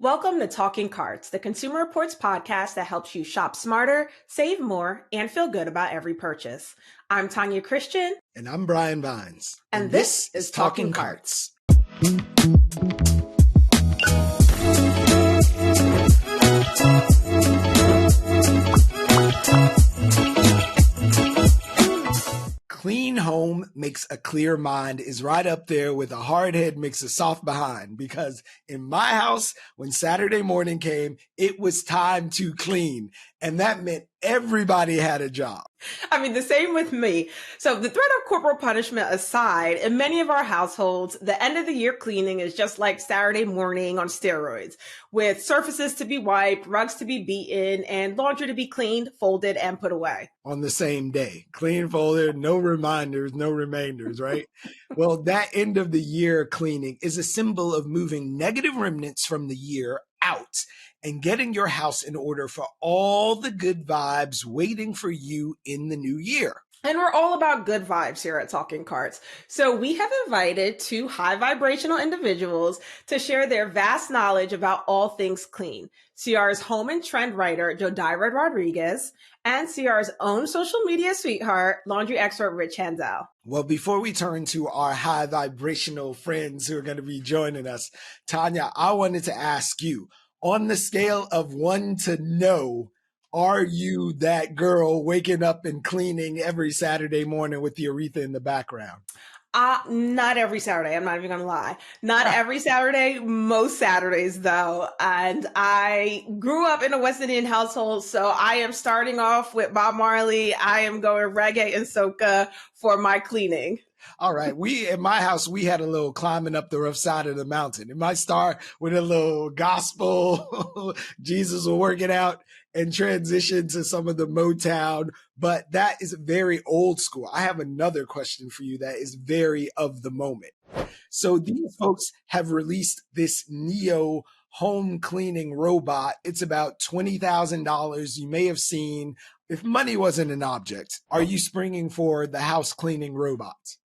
Welcome to Talking Carts, the Consumer Reports podcast that helps you shop smarter, save more, and feel good about every purchase. I'm Tanya Christian. And I'm Brian Vines. And this is Talking Carts. Clean home makes a clear mind is right up there with a hard head makes a soft behind, because in my house, when Saturday morning came, it was time to clean. And that meant everybody had a job. I mean, the same with me. So the threat of corporal punishment aside, in many of our households, the end of the year cleaning is just like Saturday morning on steroids, with surfaces to be wiped, rugs to be beaten, and laundry to be cleaned, folded, and put away. On the same day. Clean, folded, no reminders, no remainders, right? Well, that end of the year cleaning is a symbol of moving negative remnants from the year out and getting your house in order for all the good vibes waiting for you in the new year. And we're all about good vibes here at Talking Carts. So we have invited two high vibrational individuals to share their vast knowledge about all things clean. CR's home and trend writer, Jodhaira Rodriguez, and CR's own social media sweetheart, laundry expert, Rich Handel. Well, before we turn to our high vibrational friends who are going to be joining us, Tanya, I wanted to ask you, on the scale of 1 to no, are you that girl waking up and cleaning every Saturday morning with the Aretha in the background? Not every Saturday. I'm not even going to lie. Not every Saturday, most Saturdays though. And I grew up in a West Indian household, so I am starting off with Bob Marley. I am going reggae and soca for my cleaning. All right. In my house, we had a little climbing up the rough side of the mountain. It might start with a little gospel, Jesus will work it out, and transition to some of the Motown. But that is very old school. I have another question for you that is very of the moment. So these folks have released this Neo home cleaning robot. It's about $20,000. You may have seen, if money wasn't an object, are you springing for the house cleaning robot?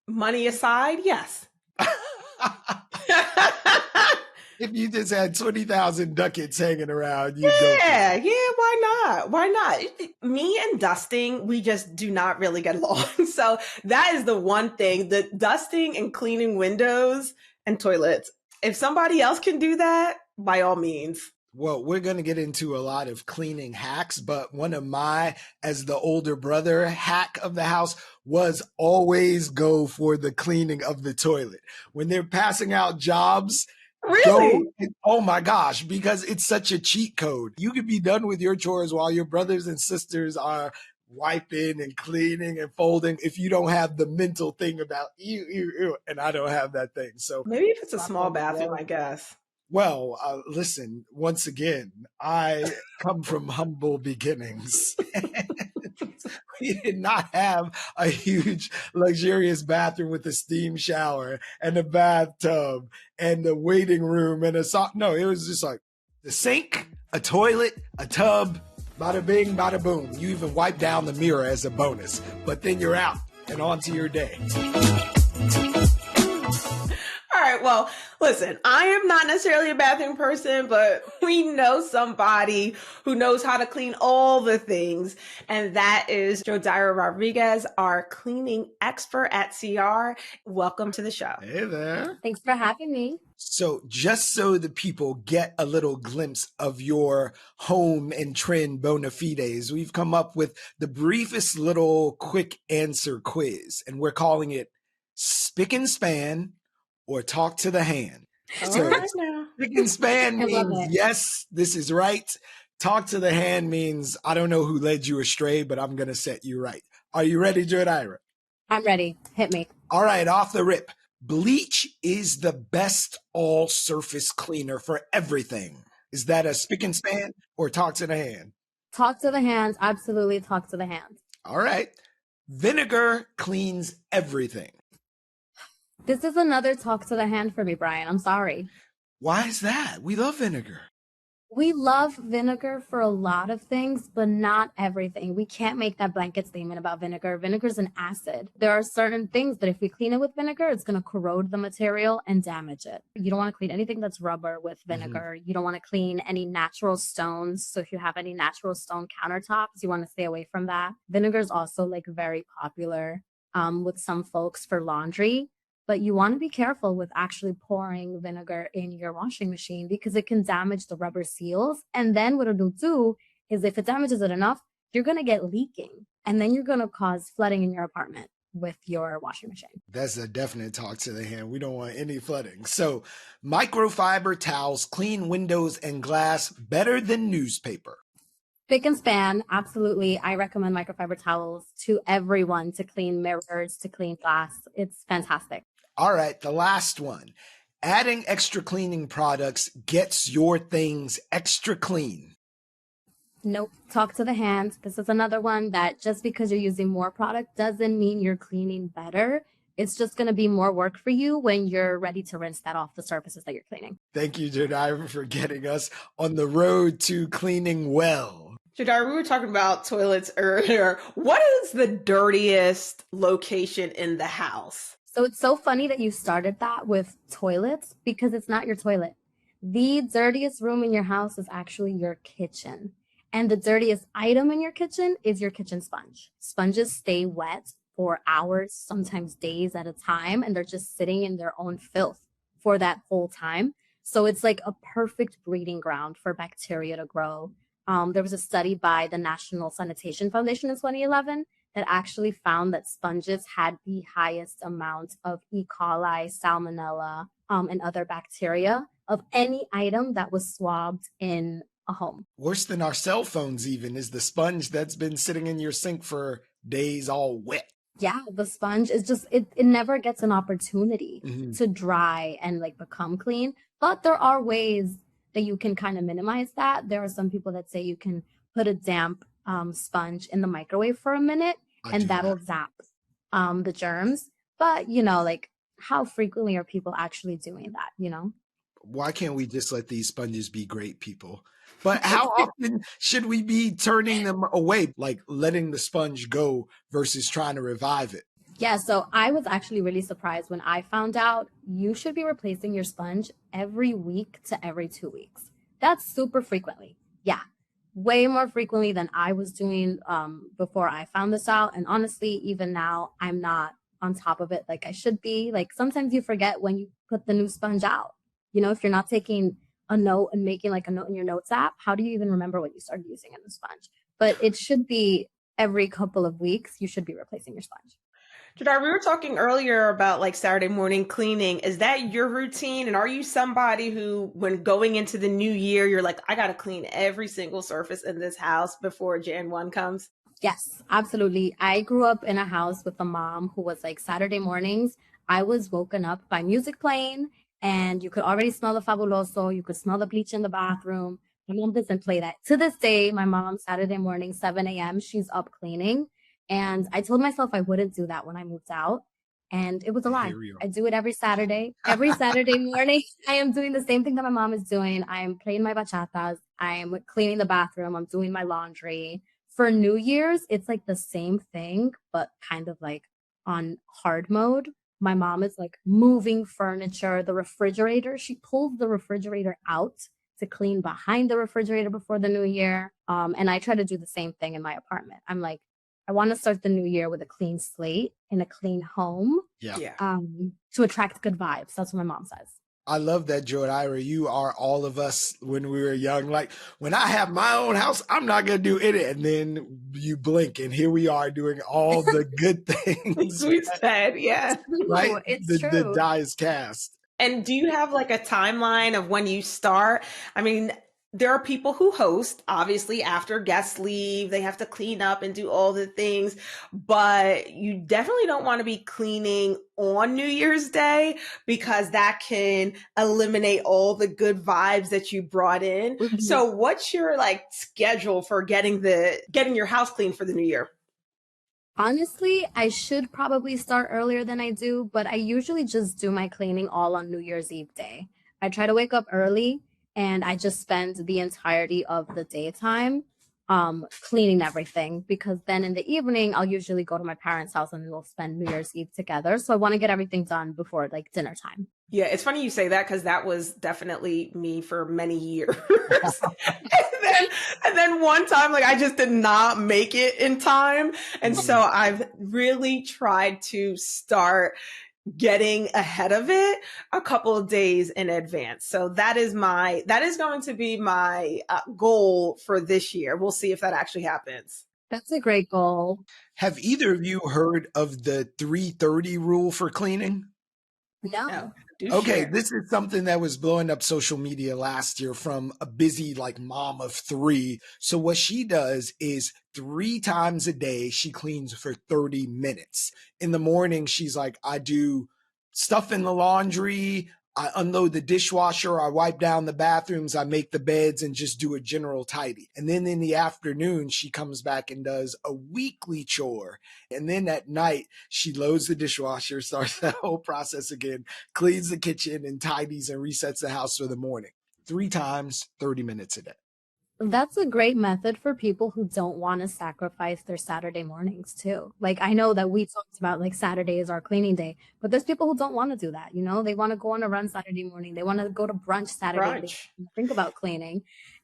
Money aside, yes. If you just had 20,000 ducats hanging around, you'd go. Yeah, why not? Why not? Me and dusting, we just do not really get along. So that is the one thing, the dusting and cleaning windows and toilets. If somebody else can do that, by all means. Well, we're going to get into a lot of cleaning hacks, but one of my, as the older brother, hack of the house was always go for the cleaning of the toilet. When they're passing out jobs, really? Oh my gosh, because it's such a cheat code. You could be done with your chores while your brothers and sisters are wiping and cleaning and folding if you don't have the mental thing about ew, and I don't have that thing. So maybe if it's a small bathroom, I guess. Well, listen, once again, I come from humble beginnings. We did not have a huge, luxurious bathroom with a steam shower and a bathtub and a waiting room and no, it was just like the sink, a toilet, a tub, bada bing, bada boom. You even wipe down the mirror as a bonus, but then you're out and on to your day. All right, well, listen, I am not necessarily a bathroom person, but we know somebody who knows how to clean all the things, and that is Jodhaira Rodriguez, our cleaning expert at CR. Welcome to the show. Hey there. Thanks for having me. So just so the people get a little glimpse of your home and trend bona fides, we've come up with the briefest little quick answer quiz, and we're calling it Spick and Span or Talk to the Hand. So spick and span means yes, this is right. Talk to the hand means I don't know who led you astray, but I'm going to set you right. Are you ready, Jodhaira? I'm ready. Hit me. All right, off the rip. Bleach is the best all-surface cleaner for everything. Is that a spick and span or talk to the hand? Talk to the hand. Absolutely talk to the hand. All right. Vinegar cleans everything. This is another talk to the hand for me, Brian. I'm sorry. Why is that? We love vinegar. We love vinegar for a lot of things, but not everything. We can't make that blanket statement about vinegar. Vinegar is an acid. There are certain things that if we clean it with vinegar, it's going to corrode the material and damage it. You don't want to clean anything that's rubber with vinegar. You don't want to clean any natural stones. So if you have any natural stone countertops, you want to stay away from that. Vinegar is also like very popular with some folks for laundry. But you want to be careful with actually pouring vinegar in your washing machine because it can damage the rubber seals. And then what it'll do is if it damages it enough, you're going to get leaking. And then you're going to cause flooding in your apartment with your washing machine. That's a definite talk to the hand. We don't want any flooding. So microfiber towels clean windows and glass better than newspaper. Spick and span, absolutely. I recommend microfiber towels to everyone to clean mirrors, to clean glass. It's fantastic. All right, the last one. Adding extra cleaning products gets your things extra clean. Nope. Talk to the hand. This is another one that just because you're using more product doesn't mean you're cleaning better. It's just going to be more work for you when you're ready to rinse that off the surfaces that you're cleaning. Thank you, Jodhaira, for getting us on the road to cleaning well. Jodhaira, we were talking about toilets earlier. What is the dirtiest location in the house? So it's so funny that you started that with toilets because it's not your toilet. The dirtiest room in your house is actually your kitchen. And the dirtiest item in your kitchen is your kitchen sponge. Sponges stay wet for hours, sometimes days at a time, and they're just sitting in their own filth for that whole time. So it's like a perfect breeding ground for bacteria to grow. There was a study by the National Sanitation Foundation in 2011 that actually found that sponges had the highest amount of E. coli, salmonella, and other bacteria of any item that was swabbed in a home. Worse than our cell phones even is the sponge that's been sitting in your sink for days all wet. Yeah, the sponge is just, it never gets an opportunity to dry and like become clean. But there are ways that you can kind of minimize that. There are some people that say you can put a damp sponge in the microwave for a minute and that'll zap the germs. But, you know, like how frequently are people actually doing that, you know? Why can't we just let these sponges be great people? But how often should we be turning them away, like letting the sponge go versus trying to revive it? Yeah, so I was actually really surprised when I found out you should be replacing your sponge every week to every 2 weeks. That's super frequently. Yeah, way more frequently than I was doing before I found this out. And honestly, even now, I'm not on top of it like I should be. Like sometimes you forget when you put the new sponge out. You know, if you're not taking a note and making like a note in your notes app, how do you even remember what you started using in the sponge? But it should be every couple of weeks, you should be replacing your sponge. Jodhaira, we were talking earlier about like Saturday morning cleaning. Is that your routine? And are you somebody who, when going into the new year, you're like, I got to clean every single surface in this house before Jan 1 comes? Yes, absolutely. I grew up in a house with a mom who was like Saturday mornings, I was woken up by music playing and you could already smell the fabuloso. You could smell the bleach in the bathroom. My mom doesn't play that. To this day, my mom, Saturday morning, 7 a.m., she's up cleaning. And I told myself I wouldn't do that when I moved out. And it was a lie. I do it every Saturday. Every Saturday morning, I am doing the same thing that my mom is doing. I am playing my bachatas. I am cleaning the bathroom. I'm doing my laundry. For New Year's, it's like the same thing, but kind of like on hard mode. My mom is like moving furniture, the refrigerator. She pulls the refrigerator out to clean behind the refrigerator before the new year. And I try to do the same thing in my apartment. I'm like, I want to start the new year with a clean slate and a clean home. To attract good vibes. That's what my mom says. I love that, Jodhaira. You are all of us when we were young. Like, when I have my own house, I'm not going to do it. And then you blink, and here we are doing all the good things. We said, yeah. Right? It's true. The die is cast. And do you have like a timeline of when you start? I mean, there are people who host, obviously, after guests leave, they have to clean up and do all the things, but you definitely don't want to be cleaning on New Year's Day because that can eliminate all the good vibes that you brought in. Mm-hmm. So what's your like schedule for getting your house clean for the new year? Honestly, I should probably start earlier than I do, but I usually just do my cleaning all on New Year's Eve day. I try to wake up early and I just spend the entirety of the daytime cleaning everything, because then in the evening I'll usually go to my parents' house and we'll spend New Year's Eve together. So I want to get everything done before like dinner time. Yeah, it's funny you say that because that was definitely me for many years. And then one time, like I just did not make it in time. And so I've really tried to start getting ahead of it a couple of days in advance. So that is going to be my goal for this year. We'll see if that actually happens. That's a great goal. Have either of you heard of the 3:30 rule for cleaning? No. Okay, Share. this is something that was blowing up social media last year from a busy like mom of three. So what she does is 3 times a day, she cleans for 30 minutes. In the morning, she's like, I do stuff in the laundry, I unload the dishwasher, I wipe down the bathrooms, I make the beds and just do a general tidy. And then in the afternoon, she comes back and does a weekly chore. And then at night, she loads the dishwasher, starts that whole process again, cleans the kitchen and tidies and resets the house for the morning. 3 times, 30 minutes a day. That's a great method for people who don't want to sacrifice their Saturday mornings too. Like I know that we talked about like Saturday is our cleaning day, but there's people who don't want to do that. You know, they want to go on a run Saturday morning. They want to go to brunch Saturday. They don't think about cleaning.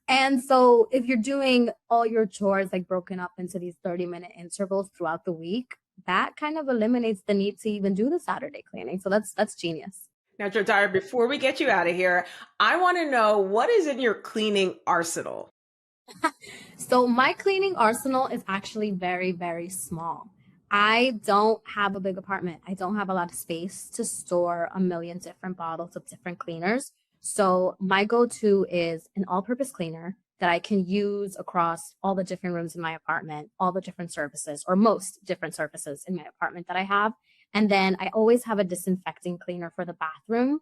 And so if you're doing all your chores like broken up into these 30-minute intervals throughout the week, that kind of eliminates the need to even do the Saturday cleaning. So that's genius. Now, Jodhaira, before we get you out of here, I want to know what is in your cleaning arsenal? So my cleaning arsenal is actually very, very small. I don't have a big apartment. I don't have a lot of space to store a million different bottles of different cleaners. So my go-to is an all-purpose cleaner that I can use across all the different rooms in my apartment, all the different surfaces, or most different surfaces in my apartment that I have. And then I always have a disinfecting cleaner for the bathroom.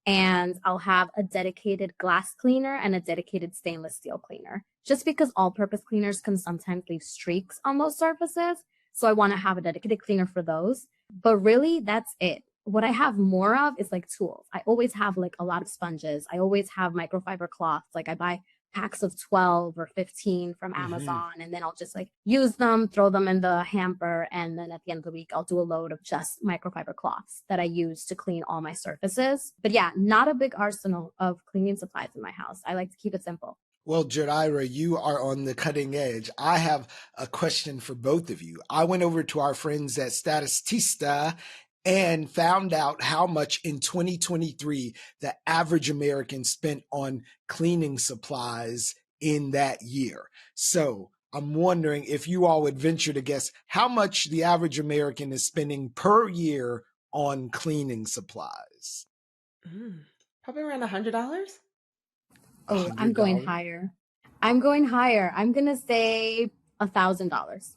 And I'll have a dedicated glass cleaner and a dedicated stainless steel cleaner, just because all-purpose cleaners can sometimes leave streaks on those surfaces. So I want to have a dedicated cleaner for those. But really, that's it. What I have more of is like tools. I always have like a lot of sponges. I always have microfiber cloths. Like I buy packs of 12 or 15 from Amazon, and then I'll just like use them, throw them in the hamper, and then at the end of the week I'll do a load of just microfiber cloths that I use to clean all my surfaces. But yeah, not a big arsenal of cleaning supplies in my house. I like to keep it simple. Well, Jodhaira, you are on the cutting edge. I have a question for both of you. I went over to our friends at Statista and found out how much in 2023 the average American spent on cleaning supplies in that year. So I'm wondering if you all would venture to guess how much the average American is spending per year on cleaning supplies. Probably around $100. Oh, I'm going higher. I'm going to say $1,000.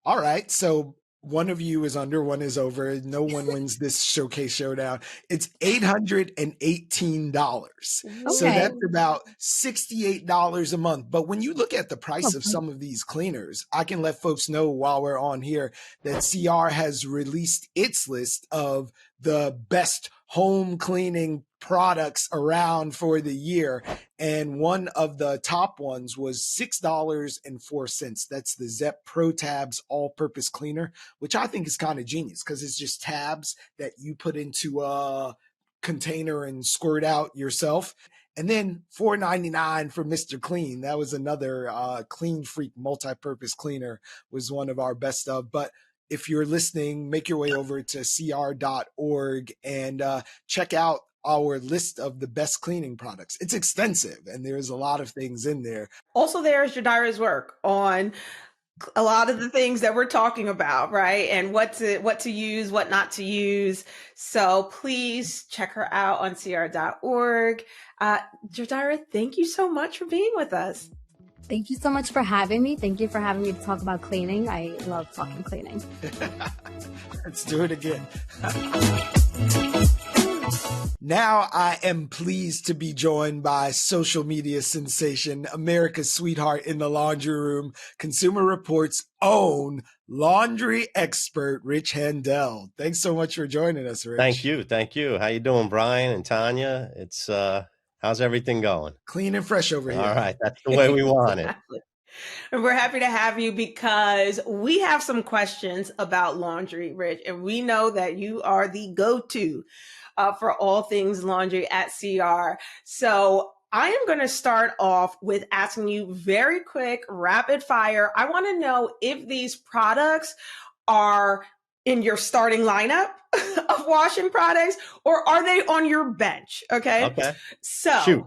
All right. So one of you is under, one is over. No one wins this showcase showdown. It's $818. Okay. So that's about $68 a month. But when you look at the price of some of these cleaners, I can let folks know while we're on here that CR has released its list of the best home cleaning products around for the year. And one of the top ones was $6.04. That's the Zep Pro Tabs all-purpose cleaner, which I think is kind of genius because it's just tabs that you put into a container and squirt out yourself. And then $4.99 for Mr. Clean. That was another Clean Freak multi-purpose cleaner, was one of our best of. But if you're listening, make your way over to cr.org and check out our list of the best cleaning products. It's extensive and there's a lot of things in there. Also, there's Jodhaira's work on a lot of the things that we're talking about, right? And what to use, what not to use. So please check her out on cr.org. Jodhaira, thank you so much for being with us. Thank you so much for having me. Thank you for having me to talk about cleaning. I love talking cleaning. Let's do it again. Now I am pleased to be joined by social media sensation, America's sweetheart in the laundry room, Consumer Reports' own laundry expert, Rich Handel. Thanks so much for joining us, Rich. Thank you. How you doing, Brian and Tanya? It's How's everything going? Clean and fresh over here. All right. That's the way we want it. Exactly. And we're happy to have you because we have some questions about laundry, Rich, and we know that you are the go-to for all things laundry at CR. So I am going to start off with asking you very quick, rapid fire. I want to know if these products are in your starting lineup of washing products or are they on your bench? Okay. So Shoot.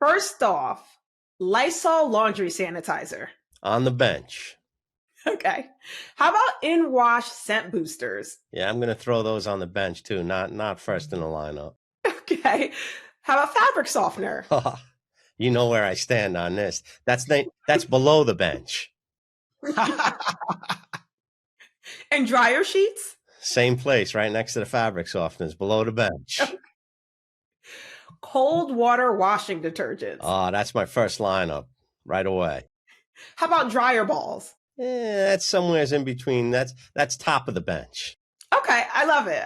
First off, Lysol laundry sanitizer. On the bench. Okay. How about in-wash scent boosters? Yeah, I'm going to throw those on the bench too, not first in the lineup. Okay. How about fabric softener? You know where I stand on this. That's below the bench. And dryer sheets? Same place, right next to the fabric softeners, below the bench. Cold water washing detergents. Oh, that's my first lineup right away. How about dryer balls? That's somewhere in between. That's top of the bench. Okay, I love it.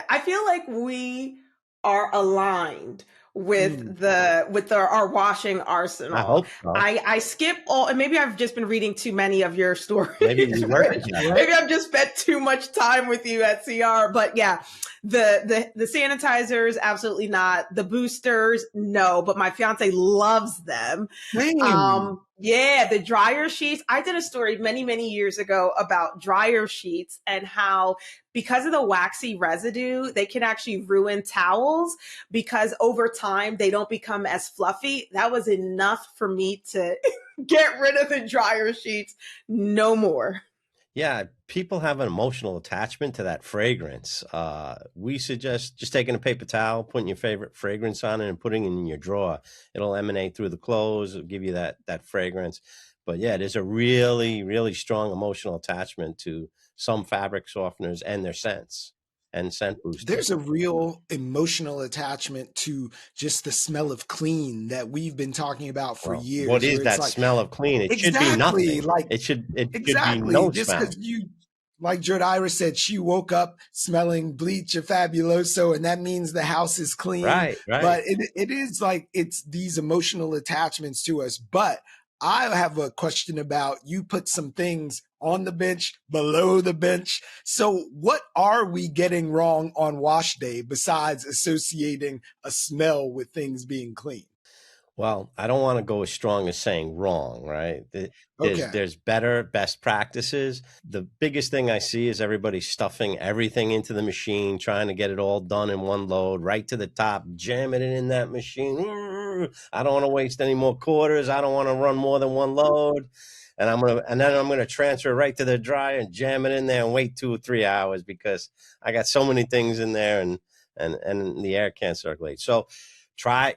I feel like we are aligned with our washing arsenal. I hope so. I skip all, and maybe I've just been reading too many of your stories. Maybe we were. Maybe I've just spent too much time with you at CR. But yeah, the sanitizers, absolutely not. The boosters, no. But my fiance loves them. Yeah, the dryer sheets. I did a story many, many years ago about dryer sheets and how because of the waxy residue, they can actually ruin towels because over time they don't become as fluffy. That was enough for me to get rid of the dryer sheets. No more. Yeah, people have an emotional attachment to that fragrance. We suggest just taking a paper towel, putting your favorite fragrance on it and putting it in your drawer. It'll emanate through the clothes. It'll give you that fragrance. But yeah, there's a really, really strong emotional attachment to some fabric softeners and their scents and scent boosters. There's a real emotional attachment to just the smell of clean that we've been talking about for years. What is that smell of clean? It should be nothing. It should be no just smell. because like Jodhaira said, she woke up smelling bleach or fabuloso, and that means the house is clean. Right. But it is like it's these emotional attachments to us. But I have a question about you put some things on the bench, below the bench. So what are we getting wrong on wash day besides associating a smell with things being clean? Well, I don't want to go as strong as saying wrong, right? There's best practices. The biggest thing I see is everybody stuffing everything into the machine, trying to get it all done in one load, right to the top, jamming it in that machine. I don't want to waste any more quarters. I don't want to run more than one load. And then I'm gonna transfer it right to the dryer and jam it in there and wait 2 or 3 hours because I got so many things in there and the air can't circulate. So try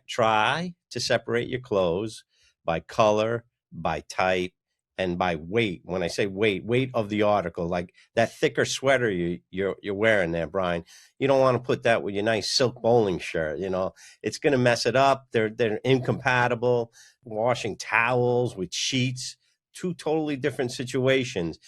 to separate your clothes by color, by type, and by weight. When I say weight of the article, like that thicker sweater you're wearing there, Brian, you don't want to put that with your nice silk bowling shirt. You know, it's going to mess it up. They're incompatible. Washing towels with sheets, two totally different situations.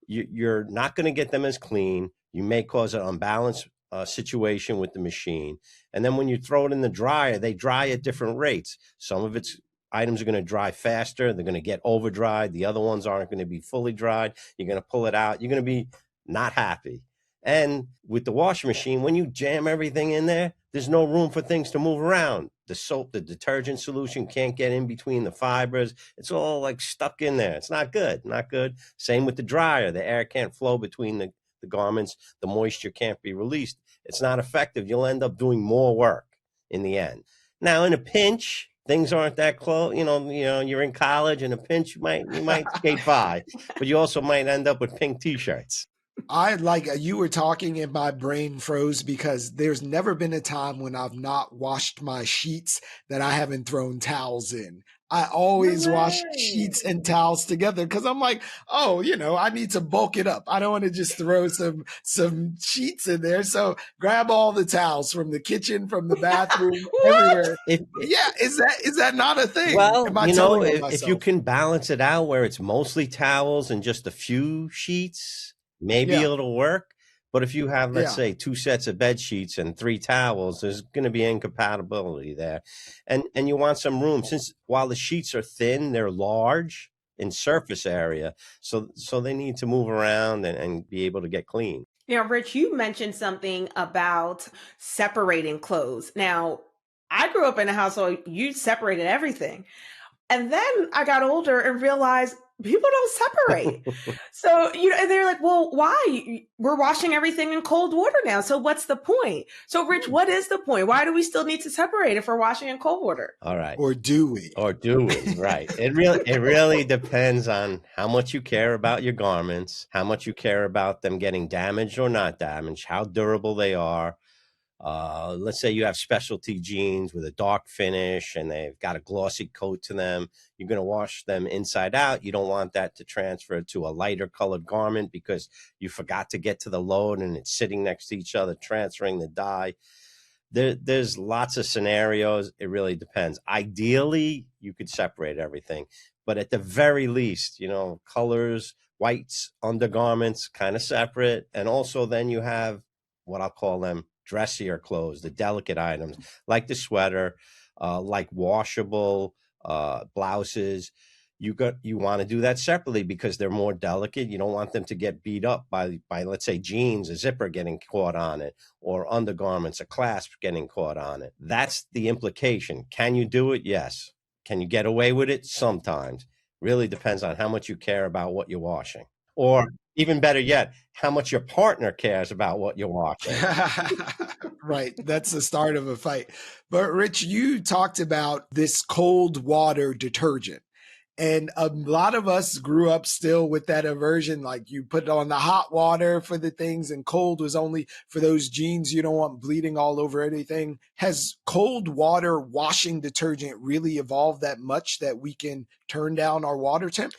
You're not going to get them as clean. You may cause an unbalanced situation with the machine. And then when you throw it in the dryer, they dry at different rates. Some of its items are going to dry faster. They're going to get over dried. The other ones aren't going to be fully dried. You're going to pull it out. You're going to be not happy. And with the washing machine, when you jam everything in there, there's no room for things to move around. The soap, the detergent solution can't get in between the fibers. It's all like stuck in there. It's not good. Same with the dryer. The air can't flow between the garments. The moisture can't be released. It's not effective. You'll end up doing more work in the end. Now, in a pinch, things aren't that close. You know, you're in college. In a pinch, you might skate by, but you also might end up with pink T-shirts. You were talking and my brain froze because there's never been a time when I've not washed my sheets that I haven't thrown towels in. I always wash sheets and towels together because I'm like, I need to bulk it up. I don't want to just throw some sheets in there. So grab all the towels from the kitchen, from the bathroom, everywhere. Is that not a thing? Well, if you can balance it out where it's mostly towels and just a few sheets, maybe it'll work. But if you have, let's say, 2 sets of bed sheets and 3 towels, there's going to be incompatibility there. And you want some room, since while the sheets are thin, they're large in surface area. So they need to move around and be able to get clean. Now, Rich, you mentioned something about separating clothes. Now, I grew up in a household, you separated everything. And then I got older and realized people don't separate. So, and they're like, well, why? We're washing everything in cold water now. So what's the point? So, Rich, what is the point? Why do we still need to separate if we're washing in cold water? All right. Or do we? Right. It really depends on how much you care about your garments, how much you care about them getting damaged or not damaged, how durable they are. Let's say you have specialty jeans with a dark finish and they've got a glossy coat to them. You're going to wash them inside out. You don't want that to transfer to a lighter colored garment because you forgot to get to the load and it's sitting next to each other, transferring the dye. There's lots of scenarios. It really depends. Ideally, you could separate everything. But at the very least, colors, whites, undergarments, kind of separate. And also then you have what I'll call them dressier clothes, the delicate items, like the sweater, like washable blouses. You want to do that separately because they're more delicate. You don't want them to get beat up by let's say jeans, a zipper getting caught on it, or undergarments, a clasp getting caught on it. That's the implication. Can you do it? Yes. Can you get away with it? Sometimes. Really depends on how much you care about what you're washing. Or even better yet, how much your partner cares about what you're watching. Right. That's the start of a fight. But Rich, you talked about this cold water detergent. And a lot of us grew up still with that aversion, like you put on the hot water for the things and cold was only for those jeans you don't want bleeding all over anything. Has cold water washing detergent really evolved that much that we can turn down our water temp?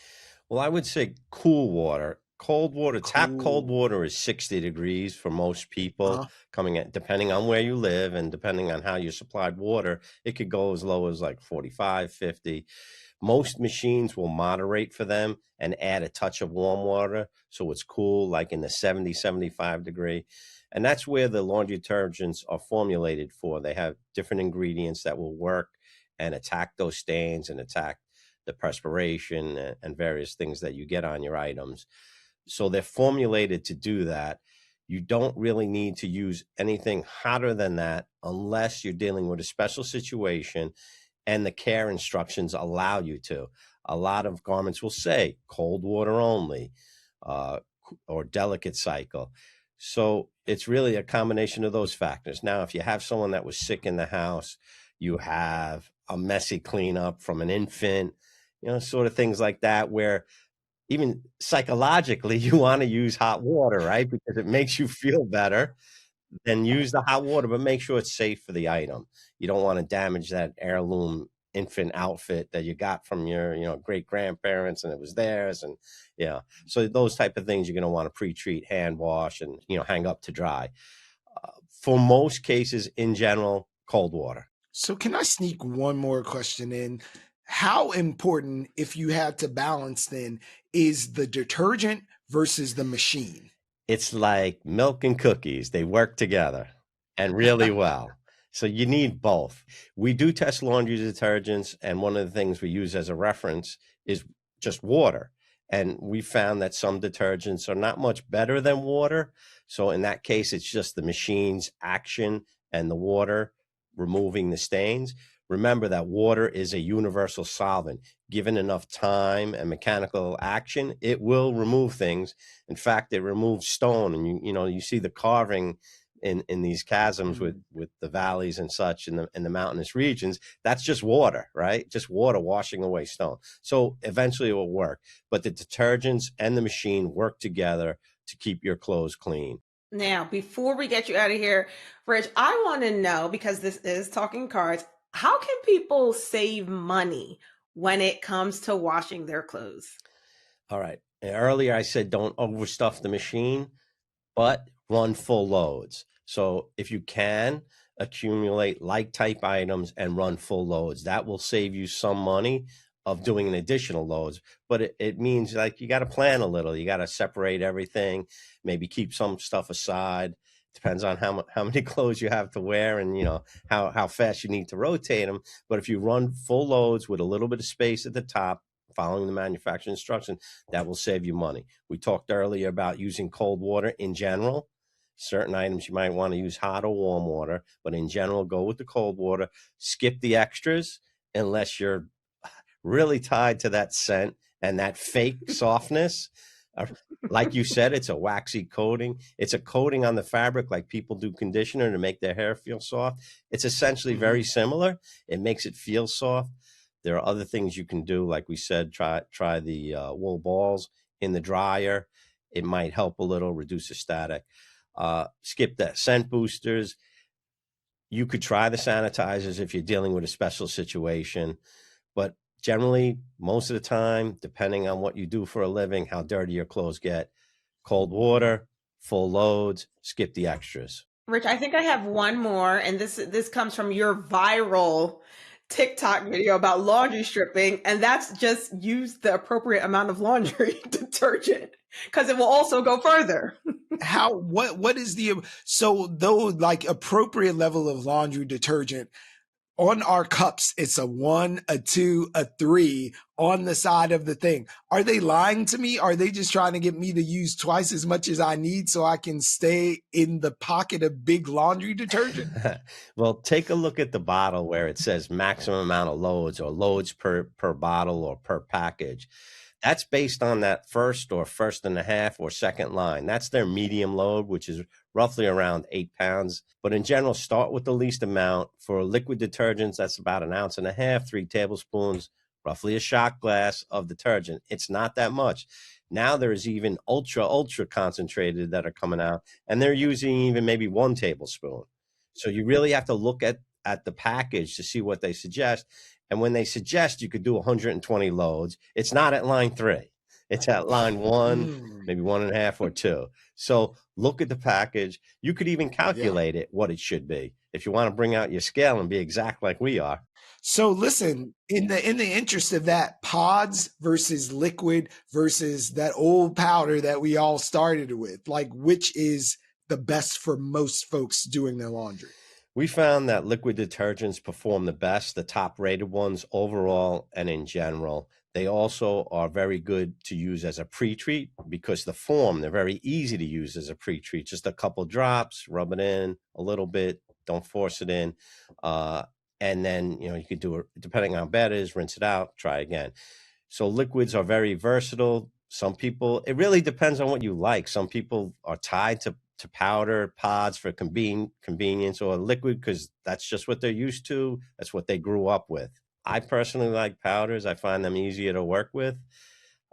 Well, I would say cool water. Cold water, tap cold water is 60 degrees for most people coming in, depending on where you live and depending on how you're supplied water. It could go as low as like 45, 50. Most machines will moderate for them and add a touch of warm water. So it's cool, like in the 70, 75 degree. And that's where the laundry detergents are formulated for. They have different ingredients that will work and attack those stains and attack the perspiration and various things that you get on your items. So they're formulated to do that. You don't really need to use anything hotter than that unless you're dealing with a special situation and the care instructions allow you to. A lot of garments will say cold water only or delicate cycle. So it's really a combination of those factors. Now, if you have someone that was sick in the house, you have a messy cleanup from an infant, sort of things like that, where even psychologically, you want to use hot water, right? Because it makes you feel better. Then use the hot water, but make sure it's safe for the item. You don't want to damage that heirloom infant outfit that you got from your, great grandparents and it was theirs. And so those type of things you're going to want to pre-treat, hand wash, and, hang up to dry. For most cases in general, cold water. So can I sneak one more question in? How important, if you had to balance then, is the detergent versus the machine? It's like milk and cookies. They work together and really well. So you need both. We do test laundry detergents, and one of the things we use as a reference is just water. And we found that some detergents are not much better than water. So in that case, it's just the machine's action and the water removing the stains. Remember that water is a universal solvent. Given enough time and mechanical action, it will remove things. In fact, it removes stone, and you see the carving in these chasms with the valleys and such in the mountainous regions. That's just water, right? Just water washing away stone. So eventually it will work. But the detergents and the machine work together to keep your clothes clean. Now, before we get you out of here, Rich, I want to know, because this is Talking Cards, how can people save money when it comes to washing their clothes? All right. Earlier I said don't overstuff the machine, but run full loads. So if you can, accumulate like type items and run full loads. That will save you some money of doing an additional loads, but it means like you got to plan a little. You got to separate everything, maybe keep some stuff aside. Depends on how many clothes you have to wear and, you know, how fast you need to rotate them. But if you run full loads with a little bit of space at the top, following the manufacturer instruction, that will save you money. We talked earlier about using cold water in general. Certain items you might want to use hot or warm water, but in general, go with the cold water. Skip the extras unless you're really tied to that scent and that fake softness. Like you said, it's a waxy coating. It's a coating on the fabric like people do conditioner to make their hair feel soft. It's essentially very similar. It makes it feel soft. There are other things you can do. Like we said, try the wool balls in the dryer. It might help a little, reduce the static. Skip the scent boosters. You could try the sanitizers if you're dealing with a special situation, but generally, most of the time, depending on what you do for a living, how dirty your clothes get, cold water, full loads, skip the extras. Rich, I think I have one more, and this comes from your viral TikTok video about laundry stripping, and that's just use the appropriate amount of laundry detergent because it will also go further. What is so though like appropriate level of laundry detergent? On our cups, it's a 1, a 2, a 3 on the side of the thing. Are they lying to me? Are they just trying to get me to use twice as much as I need so I can stay in the pocket of big laundry detergent? Well, take a look at the bottle where it says maximum amount of loads or loads per bottle or per package. That's based on that first and a half or second line. That's their medium load, which is roughly around 8 pounds. But in general, start with the least amount. For liquid detergents, that's about 1.5 ounces, 3 tablespoons, roughly a shot glass of detergent. It's not that much. Now there's even ultra concentrated that are coming out, and they're using even maybe 1 tablespoon. So you really have to look at the package to see what they suggest. And when they suggest you could do 120 loads, it's not at line 3. It's at line 1, maybe 1.5 or 2. So look at the package. You could even calculate it, what it should be, if you want to bring out your scale and be exact like we are. So listen, in the interest of that, pods versus liquid versus that old powder that we all started with, like which is the best for most folks doing their laundry? We found that liquid detergents perform the best, the top rated ones overall and in general. They also are very good to use as a pre-treat because they're very easy to use as a pre-treat. Just a couple drops, rub it in a little bit, don't force it in. And then, you could do it, depending on how bad it is, rinse it out, try again. So liquids are very versatile. Some people, it really depends on what you like. Some people are tied to powder pods for convenience, or liquid because that's just what they're used to. That's what they grew up with. I personally like powders. I find them easier to work with.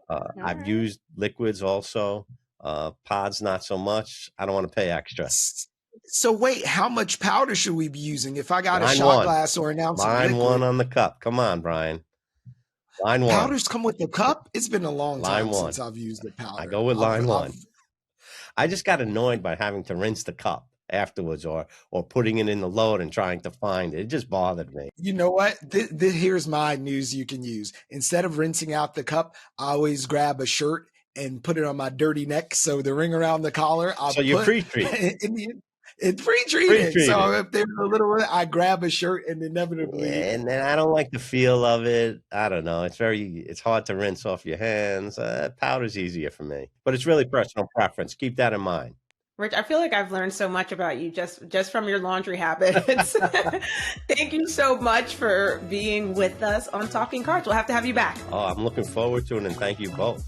I've used liquids also. Pods, not so much. I don't want to pay extra. So wait, how much powder should we be using? If I got a shot glass or an ounce of liquid? Line 1 on the cup. Come on, Brian. Line 1. Powders come with the cup? It's been a long time since I've used the powder. I go with line 1. I just got annoyed by having to rinse the cup afterwards or putting it in the load and trying to find it. It just bothered me. You know what? Here's my news you can use. Instead of rinsing out the cup, I always grab a shirt and put it on my dirty neck. So the ring around the collar, you pre-treat. It's pre-treated. So if there's a little, I grab a shirt and inevitably. Yeah, and then I don't like the feel of it. I don't know. It's hard to rinse off your hands. Powder's easier for me, but it's really personal preference. Keep that in mind. Rich, I feel like I've learned so much about you just from your laundry habits. Thank you so much for being with us on Talking Carts. We'll have to have you back. Oh, I'm looking forward to it, and thank you both.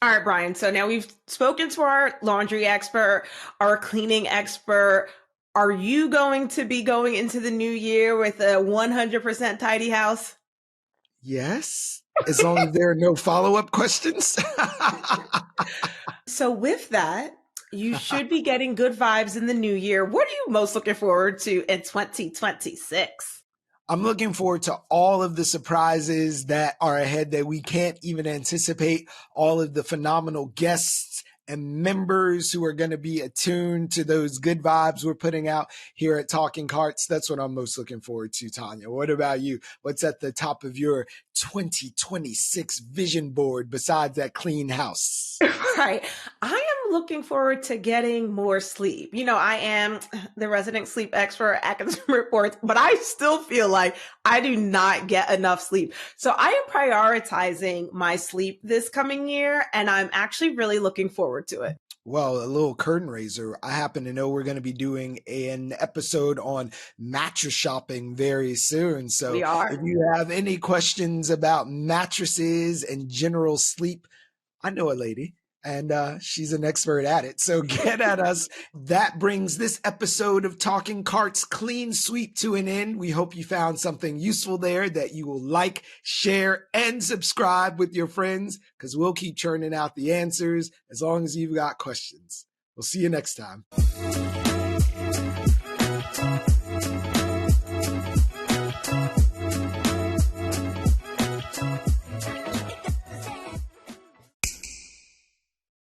All right, Brian. So now we've spoken to our laundry expert, our cleaning expert. Are you going to be going into the new year with a 100% tidy house? Yes, as long as there are no follow-up questions. So with that, you should be getting good vibes in the new year. What are you most looking forward to in 2026? I'm looking forward to all of the surprises that are ahead that we can't even anticipate, all of the phenomenal guests and members who are going to be attuned to those good vibes we're putting out here at Talking Carts. That's what I'm most looking forward to, Tanya. What about you? What's at the top of your 2026 vision board besides that clean house? Right. I am looking forward to getting more sleep. I am the resident sleep expert at Consumer Reports, but I still feel like I do not get enough sleep. So I am prioritizing my sleep this coming year, and I'm actually really looking forward to it. Well, a little curtain raiser. I happen to know we're going to be doing an episode on mattress shopping very soon. So we are. If you have any questions about mattresses and general sleep, I know a lady and she's an expert at it. So get at us. That brings this episode of Talking Carts Clean Sweep to an end. We hope you found something useful there that you will like, share, and subscribe with your friends, because we'll keep churning out the answers as long as you've got questions. We'll see you next time.